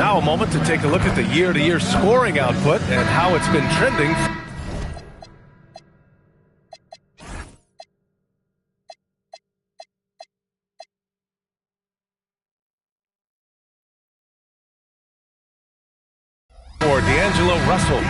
Now a moment to take a look at the year-to-year scoring output and how it's been trending. For D'Angelo Russell.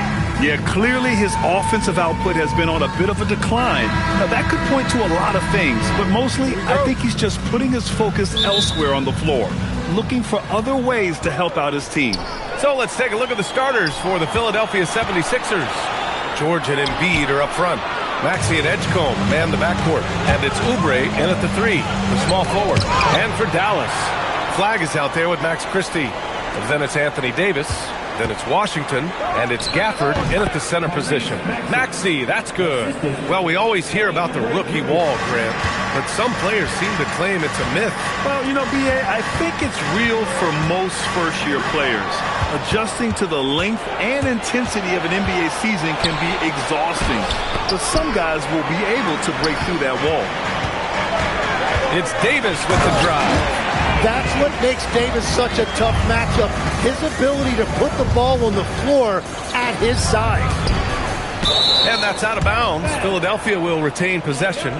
Yeah, clearly his offensive output has been on a bit of a decline. Now, that could point to a lot of things, but mostly I think he's just putting his focus elsewhere on the floor, looking for other ways to help out his team. So let's take a look at the starters for the Philadelphia 76ers. George and Embiid are up front. Maxey and Edgecombe man the backcourt. And it's Oubre in at the 3, the small forward. And for Dallas, Flag is out there with Max Christie. And then it's Anthony Davis. Then it's Washington, and it's Gafford in at the center position. Maxey, that's good. Well, we always hear about the rookie wall, Grant, but some players seem to claim it's a myth. Well, you know, B.A., I think it's real for most first-year players. Adjusting to the length and intensity of an NBA season can be exhausting, but some guys will be able to break through that wall. It's Davis with the drive. That's what makes Davis such a tough matchup. His ability to put the ball on the floor at his side. And that's out of bounds. Philadelphia will retain possession.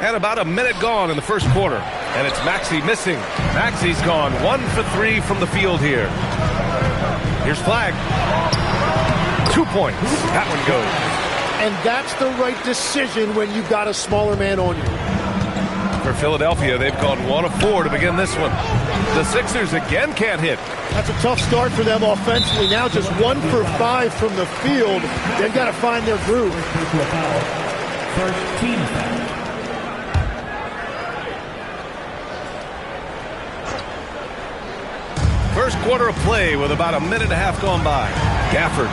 And about a minute gone in the first quarter. And it's Maxey missing. Maxey's gone 1 for 3 from the field here. Here's Flag. 2 points. That one goes. And that's the right decision when you've got a smaller man on you. For Philadelphia, they've gone 1 of 4 to begin this one. The Sixers again can't hit. That's a tough start for them offensively. Now just 1 for 5 from the field. They've got to find their groove. First quarter of play with about a minute and a half gone by. Gafford.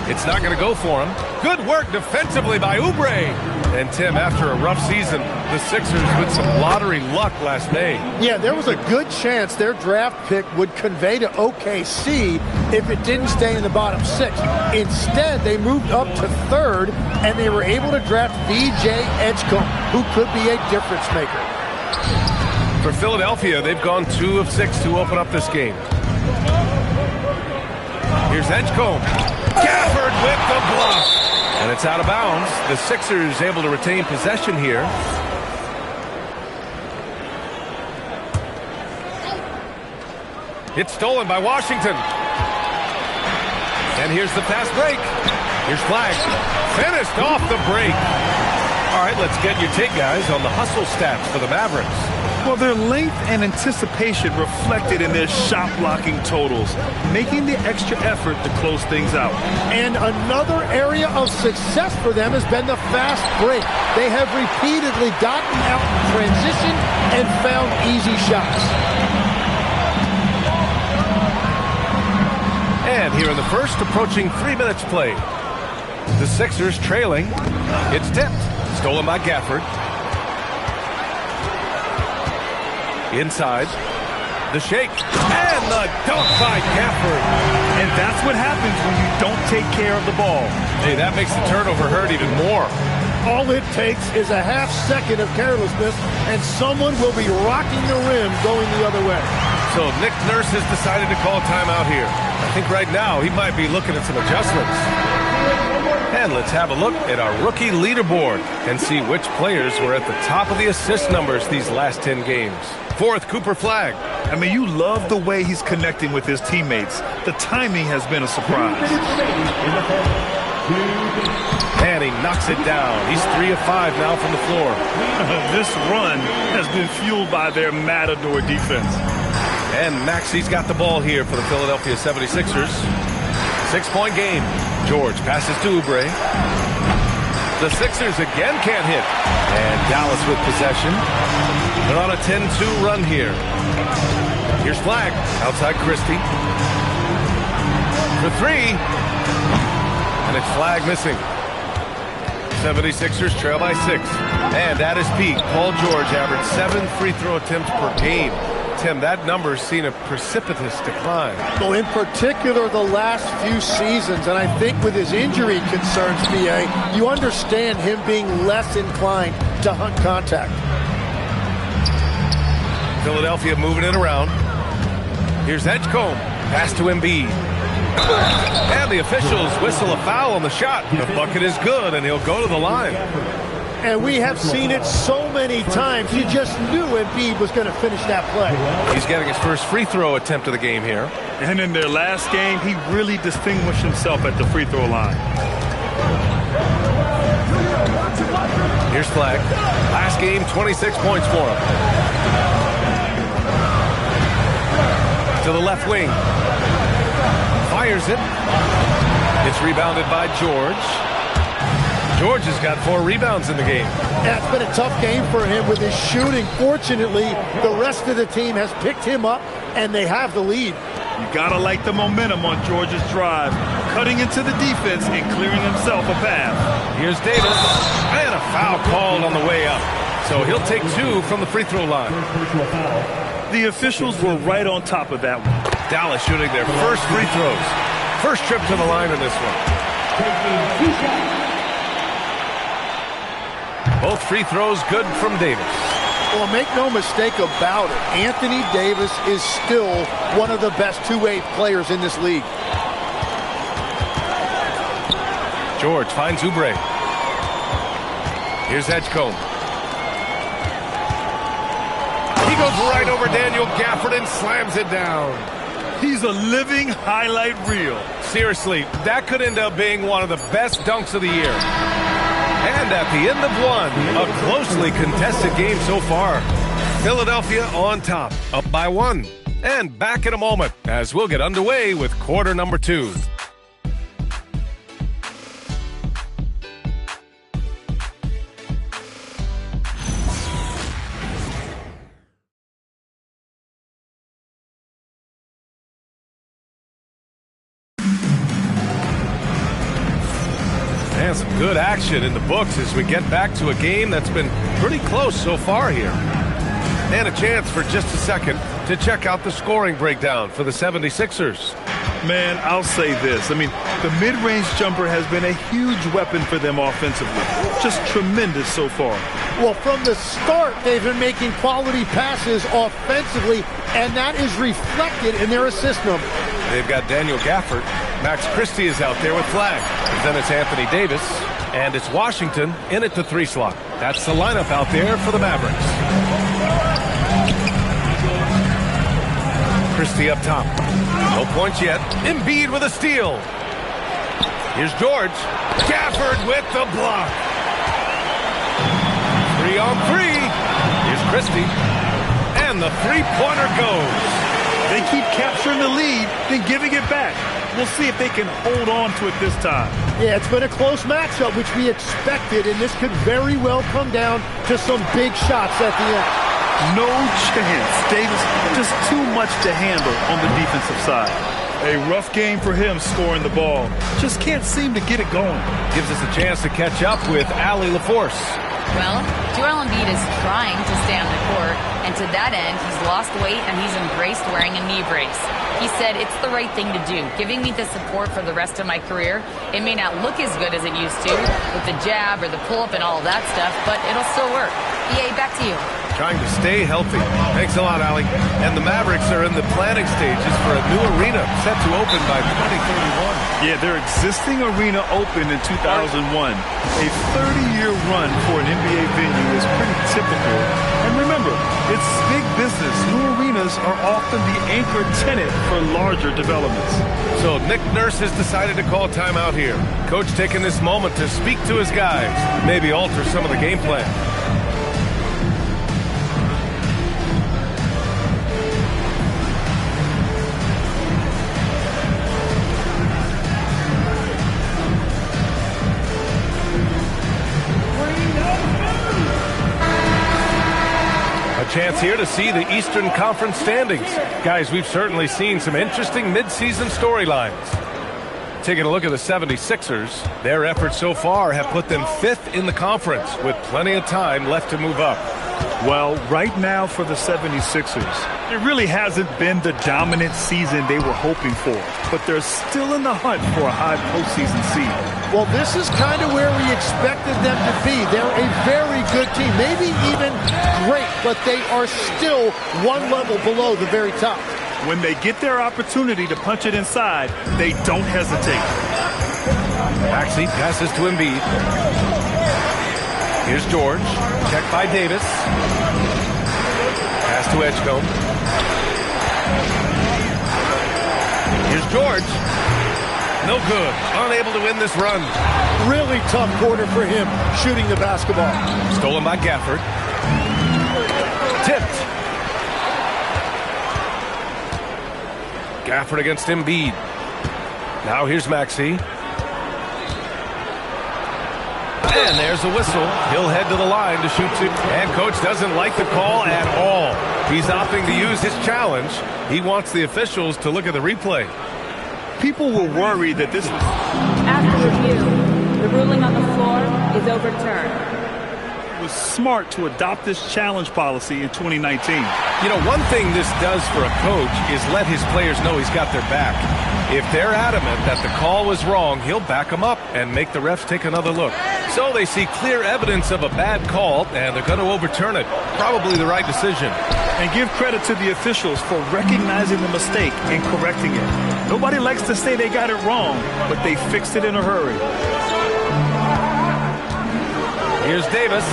It's not going to go for him. Good work defensively by Oubre. And, Tim, after a rough season, the Sixers with some lottery luck last May. Yeah, there was a good chance their draft pick would convey to OKC if it didn't stay in the bottom 6. Instead, they moved up to 3rd, and they were able to draft VJ Edgecombe, who could be a difference maker. For Philadelphia, they've gone 2 of 6 to open up this game. Here's Edgecombe. Gafford with the block. And it's out of bounds. The Sixers able to retain possession here. It's stolen by Washington. And here's the fast break. Here's Flag. Finished off the break. All right, let's get your take, guys, on the hustle stats for the Mavericks. Well, their length and anticipation reflected in their shot blocking totals, making the extra effort to close things out. And another area of success for them has been the fast break. They have repeatedly gotten out in transition and found easy shots. And here in the first, approaching 3 minutes played. The Sixers trailing. It's tipped. Stolen by Gafford. Inside. The shake. And the dunk by Gafford. And that's what happens when you don't take care of the ball. Hey, that makes the turnover hurt even more. All it takes is a half second of carelessness, and someone will be rocking the rim going the other way. So Nick Nurse has decided to call timeout here. I think right now he might be looking at some adjustments. And let's have a look at our rookie leaderboard and see which players were at the top of the assist numbers these last 10 games. 4th, Cooper Flag. I mean, you love the way he's connecting with his teammates. The timing has been a surprise. And he knocks it down. He's 3 of 5 now from the floor. This run has been fueled by their Matador defense. And Maxey's got the ball here for the Philadelphia 76ers. 6-point game. George passes to Oubre. The Sixers again can't hit. And Dallas with possession. They're on a 10-2 run here. Here's Flag. Outside Christie. For 3. And it's Flag missing. 76ers trail by 6. And at his peak, Paul George averaged 7 free throw attempts per game. Tim, that number's seen a precipitous decline. Well, in particular, the last few seasons, and I think with his injury concerns, B.A., you understand him being less inclined to hunt contact. Philadelphia moving it around. Here's Edgecombe. Pass to Embiid. And the officials whistle a foul on the shot. The bucket is good, and he'll go to the line. And we have seen it so many times. You just knew Embiid was going to finish that play. He's getting his first free throw attempt of the game here. And in their last game, he really distinguished himself at the free throw line. Here's Flagg. Last game, 26 points for him. To the left wing. Fires it. It's rebounded by George. George has got 4 rebounds in the game. Yeah, it's been a tough game for him with his shooting. Fortunately, the rest of the team has picked him up, and they have the lead. You gotta like the momentum on George's drive, cutting into the defense and clearing himself a path. Here's Davis, and a foul called on the way up. So he'll take 2 from the free throw line. The officials were right on top of that one. Dallas shooting their first free throws. First trip to the line in this one. Both free throws good from Davis. Well, make no mistake about it. Anthony Davis is still one of the best two-way players in this league. George finds Oubre. Here's Edgecombe. He goes right over Daniel Gafford and slams it down. He's a living highlight reel. Seriously, that could end up being one of the best dunks of the year. And at the end of one, a closely contested game so far. Philadelphia on top, up by 1. And back in a moment as we'll get underway with quarter number 2. And some good action in the books as we get back to a game that's been pretty close so far here. And a chance for just a second to check out the scoring breakdown for the 76ers. Man, I'll say this. I mean, the mid-range jumper has been a huge weapon for them offensively. Just tremendous so far. Well, from the start, they've been making quality passes offensively, and that is reflected in their assist number. They've got Daniel Gafford. Max Christie is out there with Flagg. Then it's Anthony Davis. And it's Washington in at the 3 slot. That's the lineup out there for the Mavericks. Christie up top. No points yet. Embiid with a steal. Here's George. Gafford with the block. 3-on-3. Here's Christie. And the three-pointer goes. They keep capturing the lead, then giving it back. We'll see if they can hold on to it this time. Yeah, it's been a close matchup, which we expected, and this could very well come down to some big shots at the end. No chance. Davis just too much to handle on the defensive side. A rough game for him scoring the ball. Just can't seem to get it going. Gives us a chance to catch up with Allie LaForce. Well, Joel Embiid is trying to stay on the court, and to that end, he's lost weight and he's embraced wearing a knee brace. He said, it's the right thing to do, giving me the support for the rest of my career. It may not look as good as it used to, with the jab or the pull-up and all that stuff, but it'll still work. EA, back to you. Trying to stay healthy. Thanks a lot, Allie. And the Mavericks are in the planning stages for a new arena set to open by 2031. Yeah, their existing arena opened in 2001. A 30-year run for an NBA venue is pretty typical. And remember, it's big business. New arenas are often the anchor tenant for larger developments. So Nick Nurse has decided to call timeout here. Coach taking this moment to speak to his guys, maybe alter some of the game plan. Chance here to see the Eastern Conference standings. Guys, we've certainly seen some interesting midseason storylines. Taking a look at the 76ers, their efforts so far have put them 5th in the conference with plenty of time left to move up. Well, right now for the 76ers, it really hasn't been the dominant season they were hoping for, but they're still in the hunt for a high postseason seed. Well, this is kind of where we expected them to be. They're a very good team, maybe even great, but they are still one level below the very top. When they get their opportunity to punch it inside, they don't hesitate. Maxey passes to Embiid. Here's George. Check by Davis. Pass to Edgecombe. Here's George. No good. Unable to win this run. Really tough quarter for him shooting the basketball. Stolen by Gafford. Tipped. Gafford against Embiid. Now here's Maxey. And there's a whistle. He'll head to the line to shoot two. And coach doesn't like the call at all. He's opting to use his challenge. He wants the officials to look at the replay. People were worried that this... After review, the ruling on the floor is overturned. was smart to adopt this challenge policy in 2019. You know, one thing this does for a coach is let his players know he's got their back. If they're adamant that the call was wrong, he'll back them up and make the refs take another look. So they see clear evidence of a bad call, and they're going to overturn it. Probably the right decision. And give credit to the officials for recognizing the mistake and correcting it. Nobody likes to say they got it wrong, but they fixed it in a hurry. Here's Davis.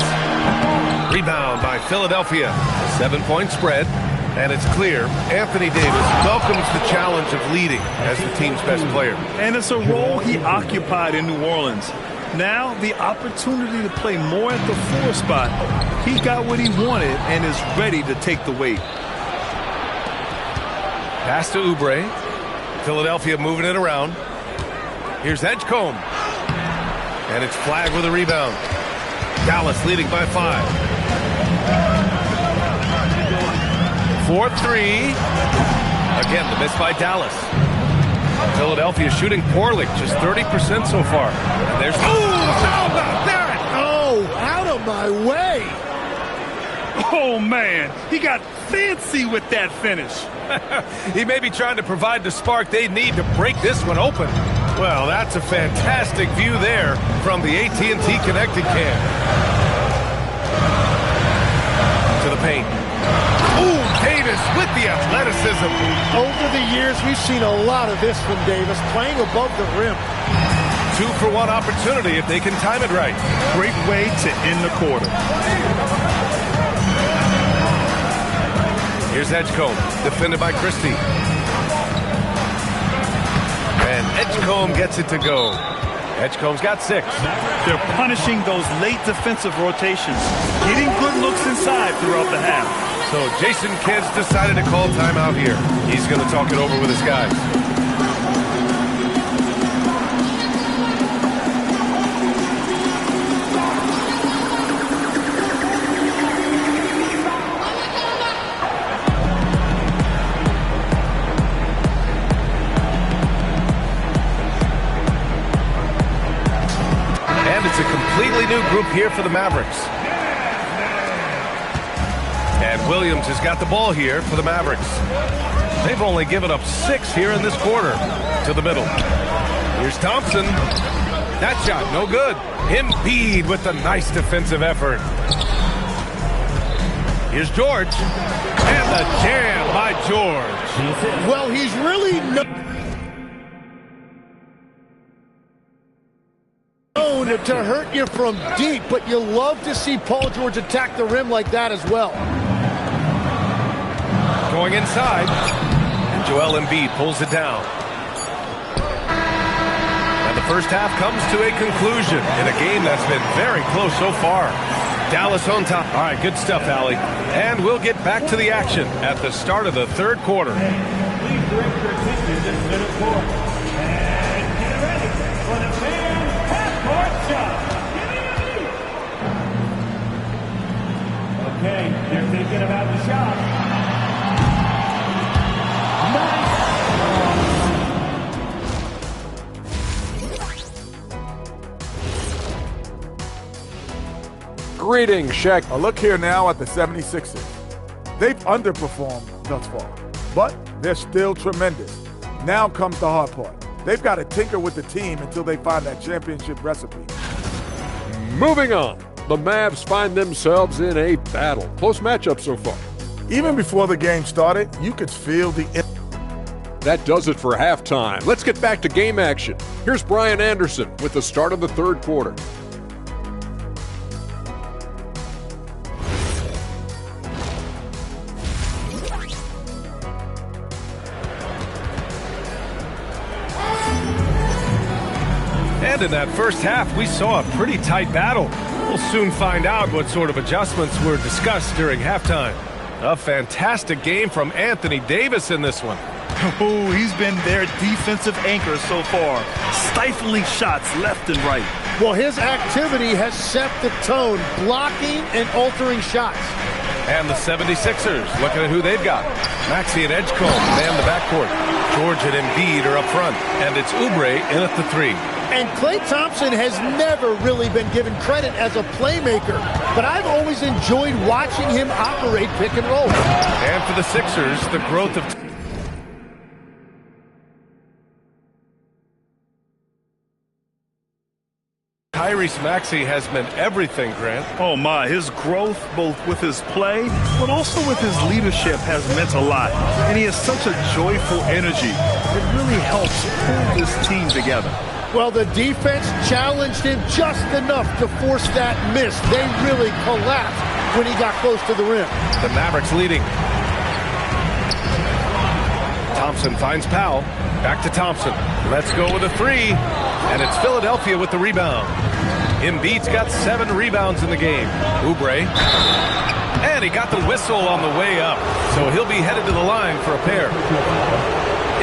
Rebound by Philadelphia. 7-point spread. And it's clear Anthony Davis welcomes the challenge of leading as the team's best player. And it's a role he occupied in New Orleans. Now the opportunity to play more at the 4 spot. He got what he wanted and is ready to take the weight. Pass to Oubre. Philadelphia moving it around. Here's Edgecombe. And it's flagged with a rebound. Dallas leading by 5. 4-3. Again, the miss by Dallas. Philadelphia shooting poorly, just 30% so far. And there's... how about that? Oh, out of my way. Oh, man. He got fancy with that finish. He may be trying to provide the spark they need to break this one open. Well, that's a fantastic view there from the AT&T connected cam. To the paint. Ooh, Davis with the athleticism. Over the years, we've seen a lot of this from Davis, playing above the rim. 2-for-1 opportunity if they can time it right. Great way to end the quarter. Here's Edgecombe, defended by Christie. And Edgecombe gets it to go. Edgecombe's got 6. They're punishing those late defensive rotations, getting good looks inside throughout the half. So Jason Kidd's decided to call timeout here. He's going to talk it over with his guys. And it's a completely new group here for the Mavericks. And Williams has got the ball here for the Mavericks. They've only given up 6 here in this quarter. To the middle. Here's Thompson. That shot, no good. Embiid with the nice defensive effort. Here's George. And the jam by George. Well, he's really known to hurt you from deep, but you love to see Paul George attack the rim like that as well. Going inside, and Joel Embiid pulls it down. And the first half comes to a conclusion in a game that's been very close so far. Dallas on top. All right, good stuff, Allie. And we'll get back to the action at the start of the third quarter. Please direct your attention to minute 4. And get ready for the man's half-court shot. Okay, they're thinking about the shot. Greetings, Shaq. A look here now at the 76ers. They've underperformed thus far, but they're still tremendous. Now comes the hard part. They've got to tinker with the team until they find that championship recipe. Moving on. The Mavs find themselves in a battle. Close matchup so far. Even before the game started, you could feel the... That does it for halftime. Let's get back to game action. Here's Brian Anderson with the start of the third quarter. And in that first half, we saw a pretty tight battle. We'll soon find out what sort of adjustments were discussed during halftime. A fantastic game from Anthony Davis in this one. Oh, he's been their defensive anchor so far, stifling shots left and right. Well, his activity has set the tone, blocking and altering shots. And the 76ers, looking at who they've got. Maxey and Edgecombe man the backcourt. George and Embiid are up front, and it's Oubre in at the 3. And Klay Thompson has never really been given credit as a playmaker, but I've always enjoyed watching him operate pick and roll. And for the Sixers, the growth of... Tyrese Maxey has meant everything, Grant. Oh my, his growth both with his play, but also with his leadership has meant a lot. And he has such a joyful energy. It really helps pull this team together. Well, the defense challenged him just enough to force that miss. They really collapsed when he got close to the rim. The Mavericks leading. Thompson finds Powell. Back to Thompson. Let's go with a 3. And it's Philadelphia with the rebound. Embiid's got 7 rebounds in the game. Oubre. And he got the whistle on the way up. So he'll be headed to the line for a pair.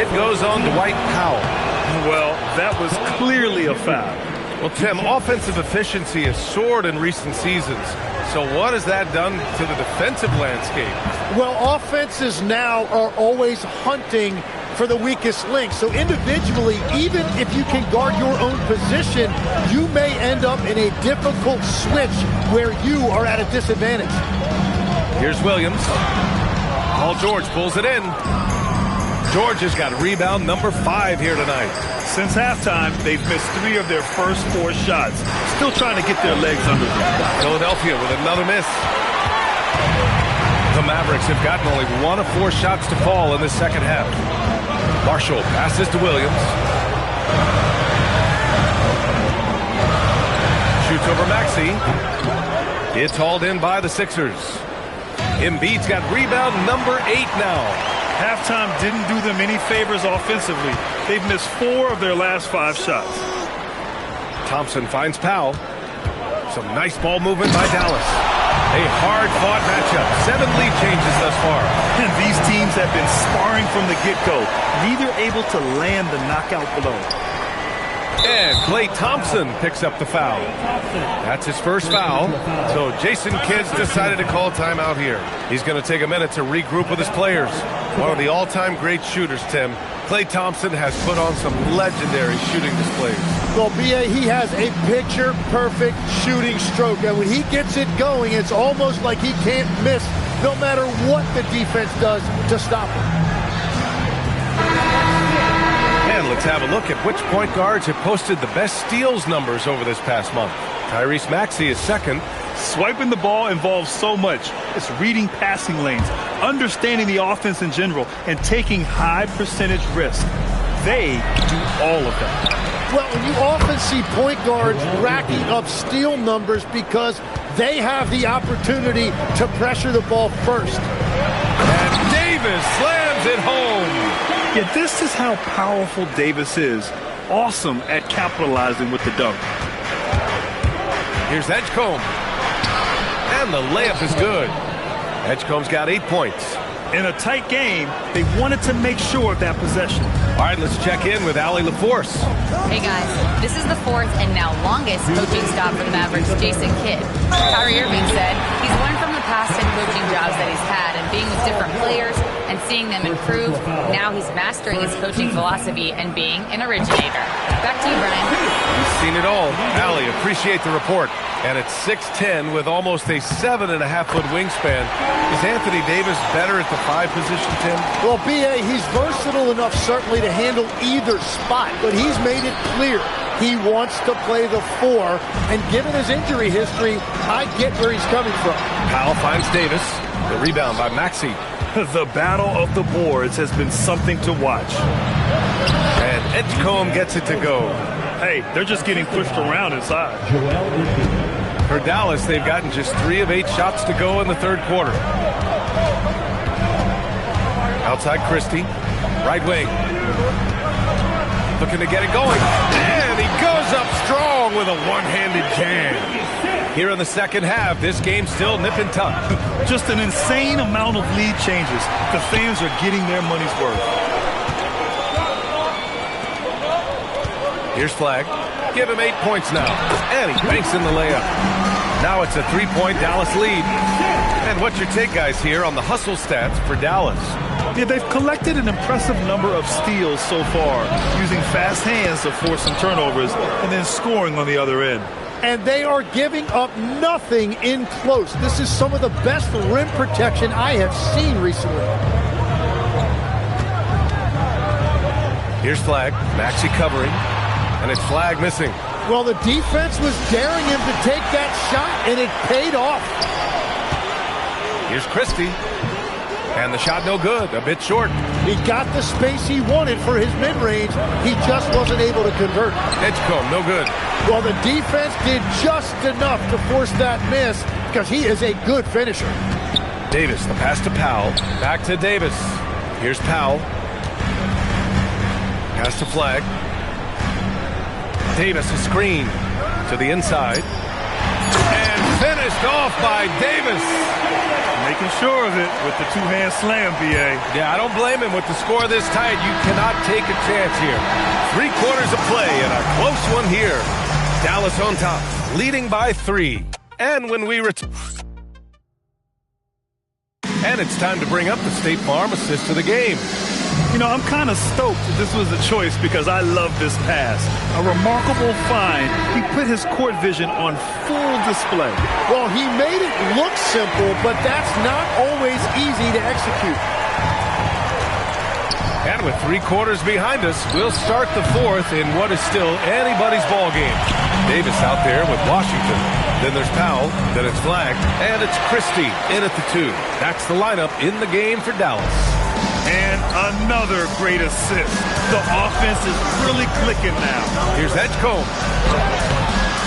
It goes on Dwight Powell. Well, that was clearly a foul. Well, Tim, offensive efficiency has soared in recent seasons. So what has that done to the defensive landscape? Well, offenses now are always hunting for the weakest link. So individually, even if you can guard your own position, you may end up in a difficult switch where you are at a disadvantage. Here's Williams. Paul George pulls it in. George has got rebound number 5 here tonight. Since halftime, they've missed 3 of their first 4 shots. Still trying to get their legs under them. Philadelphia with another miss. The Mavericks have gotten only 1 of 4 shots to fall in the second half. Marshall passes to Williams. Shoots over Maxey. It's hauled in by the Sixers. Embiid's got rebound number 8 now. Halftime didn't do them any favors offensively. They've missed 4 of their last 5 shots. Thompson finds Powell. Some nice ball movement by Dallas. A hard-fought matchup. 7 lead changes thus far. And these teams have been sparring from the get-go, neither able to land the knockout blow. And Klay Thompson picks up the foul. That's his first foul. So Jason Kidd's decided to call timeout here. He's going to take a minute to regroup with his players. One of the all-time great shooters, Tim. Klay Thompson has put on some legendary shooting displays. Well, B.A., he has a picture-perfect shooting stroke. And when he gets it going, it's almost like he can't miss no matter what the defense does to stop him. And let's have a look at which point guards have posted the best steals numbers over this past month. Tyrese Maxey is second. Swiping the ball involves so much. It's reading passing lanes, understanding the offense in general, and taking high percentage risk. They do all of that. Well, you often see point guards racking up steal numbers because they have the opportunity to pressure the ball first. And Davis slams it home. Yeah, this is how powerful Davis is. Awesome at capitalizing with the dunk. Here's Edgecombe. And the layup is good. Edgecombe's got 8 points. In a tight game, they wanted to make sure of that possession. All right, let's check in with Allie LaForce. Hey, guys. This is the 4th and now longest coaching stop for the Mavericks, Jason Kidd. Kyrie Irving said he's learned from the past 10 coaching jobs that he's had and being with different players and and seeing them improve. Now he's mastering his coaching philosophy and being an originator. Back to you, Brian. We've seen it all. Allie, appreciate the report. And at 6'10", with almost a 7.5-foot wingspan, is Anthony Davis better at the 5 position, Tim? Well, B.A., he's versatile enough certainly to handle either spot, but he's made it clear he wants to play the 4, and given his injury history, I get where he's coming from. Powell finds Davis. The rebound by Maxey. The battle of the boards has been something to watch. And Edgecombe gets it to go. Hey, they're just getting pushed around inside. For Dallas, they've gotten just 3 of 8 shots to go in the third quarter. Outside Christie, right wing. Looking to get it going. And he goes up strong with a one-handed jam. Here in the second half, this game's still nip and tuck. Just an insane amount of lead changes. The fans are getting their money's worth. Here's Flagg. Give him 8 points now. And he banks in the layup. Now it's a 3-point Dallas lead. And what's your take, guys, here on the hustle stats for Dallas? Yeah, they've collected an impressive number of steals so far, using fast hands to force some turnovers and then scoring on the other end. And they are giving up nothing in close. This is some of the best rim protection I have seen recently. Here's Flagg. Maxey covering. And it's Flagg missing. Well, the defense was daring him to take that shot, and it paid off. Here's Christie. And the shot no good, a bit short. He got the space he wanted for his mid-range. He just wasn't able to convert. Edgecombe, no good. Well, the defense did just enough to force that miss because he is a good finisher. Davis, the pass to Powell. Back to Davis. Here's Powell. Pass to Flagg. Davis, a screen to the inside. And finished off by Davis. Making sure of it with the two-hand slam, B.A. Yeah, I don't blame him with the score this tight. You cannot take a chance here. 3 quarters of play and a close one here. Dallas on top, leading by 3. And when we return... And it's time to bring up the State Farm assist to the game. You know, I'm kind of stoked this was a choice because I love this pass. A remarkable find. He put his court vision on full display. Well, he made it look simple, but that's not always easy to execute. And with 3 quarters behind us, we'll start the 4th in what is still anybody's ball game. Davis out there with Washington. Then there's Powell. Then it's Flagg. And it's Christie in at the 2. That's the lineup in the game for Dallas. And another great assist. The offense is really clicking now. Here's Edgecombe.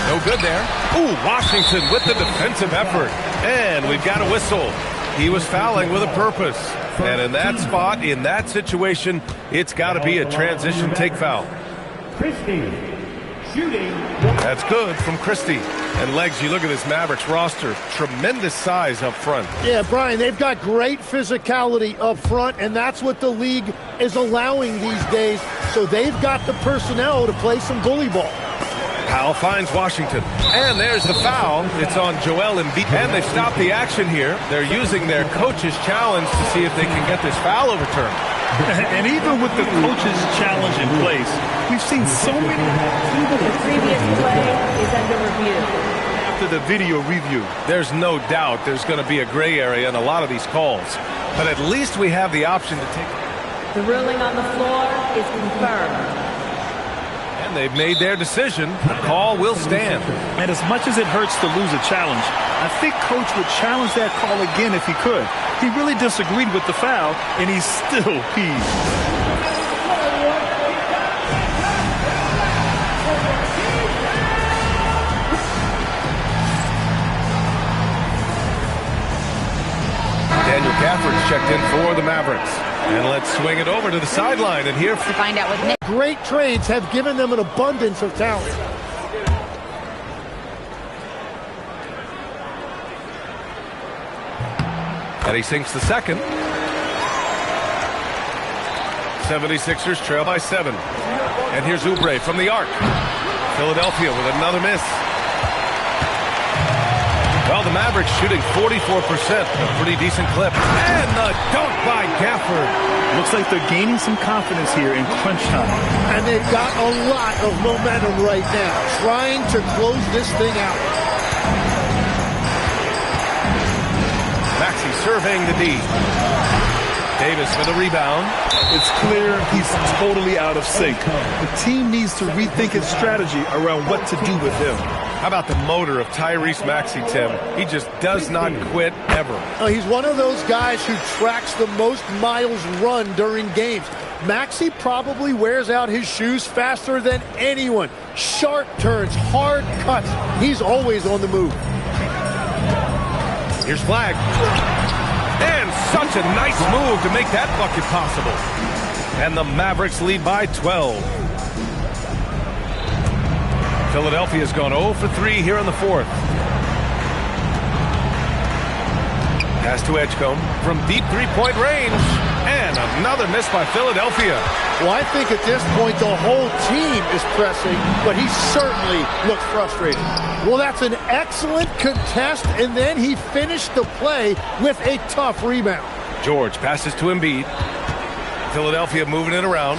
No good there. Ooh, Washington with the defensive effort. And we've got a whistle. He was fouling with a purpose. And in that spot, in that situation, it's got to be a transition take foul. Christie, shooting. That's good from Christie. And Legs, you look at this Mavericks roster, tremendous size up front. Yeah, Brian, they've got great physicality up front, and that's what the league is allowing these days. So they've got the personnel to play some bully ball. Powell finds Washington. And there's the foul. It's on Joel Embiid. And they've stopped the action here. They're using their coach's challenge to see if they can get this foul overturned. And even with the coach's challenge in place, we've seen so many... The previous play is under review. After the video review. There's no doubt there's going to be a gray area in a lot of these calls. But at least we have the option to take... The ruling on the floor is confirmed. And they've made their decision. The call will stand. And as much as it hurts to lose a challenge, I think Coach would challenge that call again if he could. He really disagreed with the foul, and he's still peeved. Daniel Gafford's checked in for the Mavericks. And let's swing it over to the sideline and hear... To find out what Nick... Great trades have given them an abundance of talent. And he sinks the second. 76ers trail by 7. And here's Oubre from the arc. Philadelphia with another miss. Well, the Mavericks shooting 44%, a pretty decent clip. And the dunk by Gafford. Looks like they're gaining some confidence here in crunch time. And they've got a lot of momentum right now, trying to close this thing out. Maxey surveying the D. Davis for the rebound. It's clear he's totally out of sync. The team needs to rethink its strategy around what to do with him. How about the motor of Tyrese Maxey, Tim? He just does not quit ever. He's one of those guys who tracks the most miles run during games. Maxey probably wears out his shoes faster than anyone. Sharp turns, hard cuts. He's always on the move. Here's Flag. And such a nice move to make that bucket possible. And the Mavericks lead by 12. Philadelphia's gone 0 for 3 here in the fourth. Pass to Edgecombe from deep three-point range. And another miss by Philadelphia. Well, I think at this point the whole team is pressing, but he certainly looks frustrated. Well, that's an excellent contest, and then he finished the play with a tough rebound. George passes to Embiid. Philadelphia moving it around.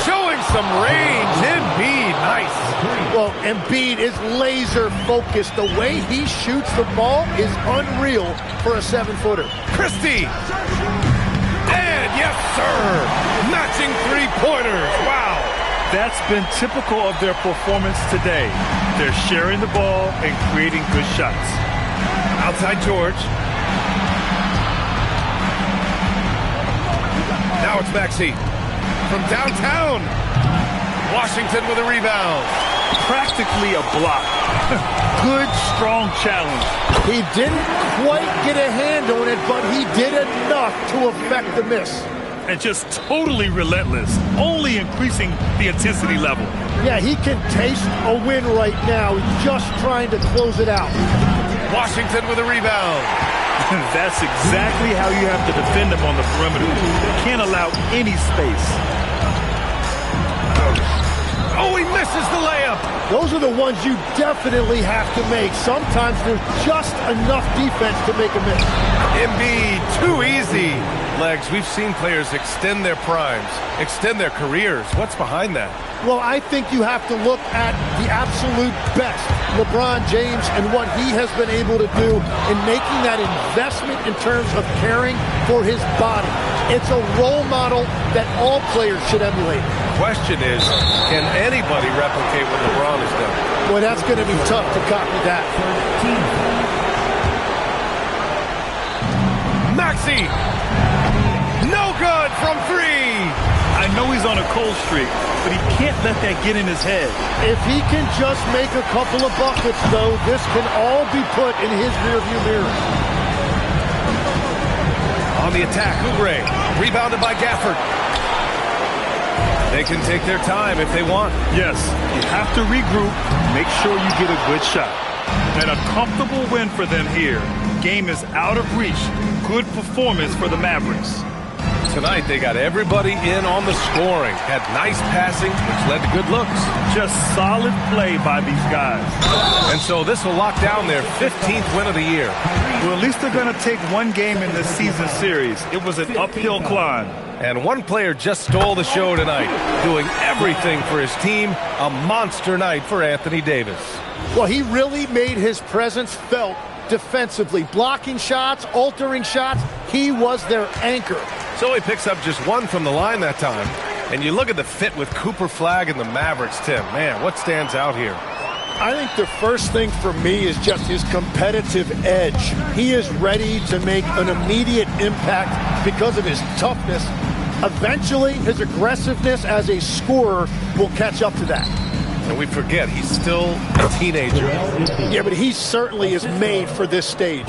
Showing some range. Embiid, nice. Well, Embiid is laser focused. The way he shoots the ball is unreal for a 7-footer. Christie. And yes, sir. Matching three-pointers. Wow. That's been typical of their performance today. They're sharing the ball and creating good shots. Outside George. Now it's Maxey. From downtown. Washington with a rebound. Practically a block. Good, strong challenge. He didn't quite get a hand on it, but he did enough to affect the miss. And just totally relentless, only increasing the intensity level. Yeah, he can taste a win right now. He's just trying to close it out. Washington with a rebound. That's exactly how you have to defend him on the perimeter. You can't allow any space. Oh, he misses the layup. Those are the ones you definitely have to make. Sometimes there's just enough defense to make a miss. Embiid, too easy. Legs, we've seen players extend their primes, extend their careers. What's behind that? Well, I think you have to look at the absolute best, LeBron James, and what he has been able to do in making that investment in terms of caring for his body. It's a role model that all players should emulate. Question is, can anybody replicate what LeBron has done? Boy, that's going to be tough to copy that. Maxey! No good from three! I know he's on a cold streak, but he can't let that get in his head. If he can just make a couple of buckets, though, this can all be put in his rearview mirror. On the attack, Oubre, rebounded by Gafford. They can take their time if they want. Yes, you have to regroup, make sure you get a good shot. And a comfortable win for them here. Game is out of reach. Good performance for the Mavericks. Tonight, they got everybody in on the scoring. Had nice passing, which led to good looks. Just solid play by these guys. And so this will lock down their 15th win of the year. Well, at least they're going to take one game in this season series. It was an uphill climb. And one player just stole the show tonight, doing everything for his team. A monster night for Anthony Davis. Well, he really made his presence felt defensively. Blocking shots, altering shots. He was their anchor. So he picks up just one from the line that time. And you look at the fit with Cooper Flag and the Mavericks, Tim. Man, what stands out here? I think the first thing for me is just his competitive edge. He is ready to make an immediate impact because of his toughness. Eventually, his aggressiveness as a scorer will catch up to that. And we forget, he's still a teenager. Yeah, but he certainly is made for this stage.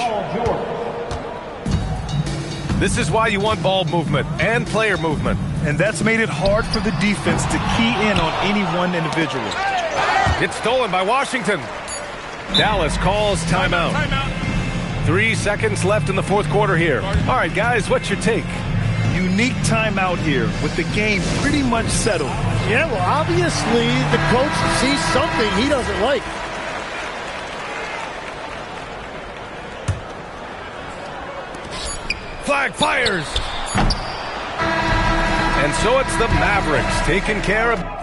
This is why you want ball movement and player movement. And that's made it hard for the defense to key in on any one individual. It's stolen by Washington. Dallas calls timeout. 3 seconds left in the fourth quarter here. All right, guys, what's your take? Unique timeout here with the game pretty much settled. Yeah, well, obviously the coach sees something he doesn't like. Flag fires. And so it's the Mavericks taking care of...